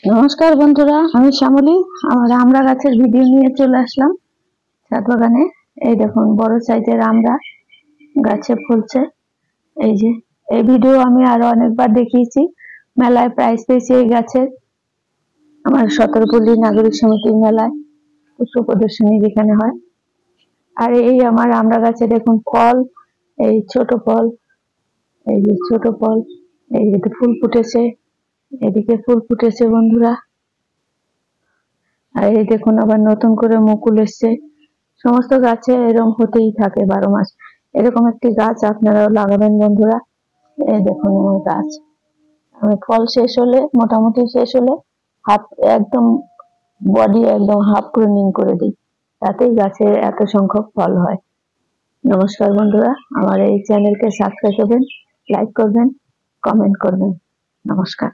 নমস্কার বন্ধুরা, আমি শ্যামলী। আমার আমড়া গাছের ভিডিও নিয়ে চলে আসলাম ছাদ বাগানে। এই দেখুন, বড় সাইজের আমড়া গাছে ফলছে। এই যে এই ভিডিও আমি আরো অনেকবার দেখিয়েছি। মেলায় প্রাইজ পেয়েছি এই গাছের। আমার সতেরোপল্লী নাগরিক সমিতির মেলায় পুষ্প প্রদর্শনী যেখানে হয়। আর এই আমার আমড়া গাছে দেখুন ফল, এই ছোট ফল, এই যে ছোট ফল, এই যে ফুল ফুটেছে, এদিকে ফুল ফুটেছে বন্ধুরা। আর এই দেখুন আবার নতুন করে মুকুল এসছে। সমস্ত গাছে এরকম হতেই থাকে 12 মাস। এরকম একটি গাছ আপনারাও লাগাবেন বন্ধুরা। এই দেখুন আমার গাছ, আমি ফল শেষ হলে, মোটামুটি শেষ হলে হাফ, একদম বডি একদম হাফ প্রুনিং করে দিই, তাতেই গাছে এত সংখ্যক ফল হয়। নমস্কার বন্ধুরা, আমার এই চ্যানেলকে সাবস্ক্রাইব করবেন, লাইক করবেন, কমেন্ট করবেন। নমস্কার।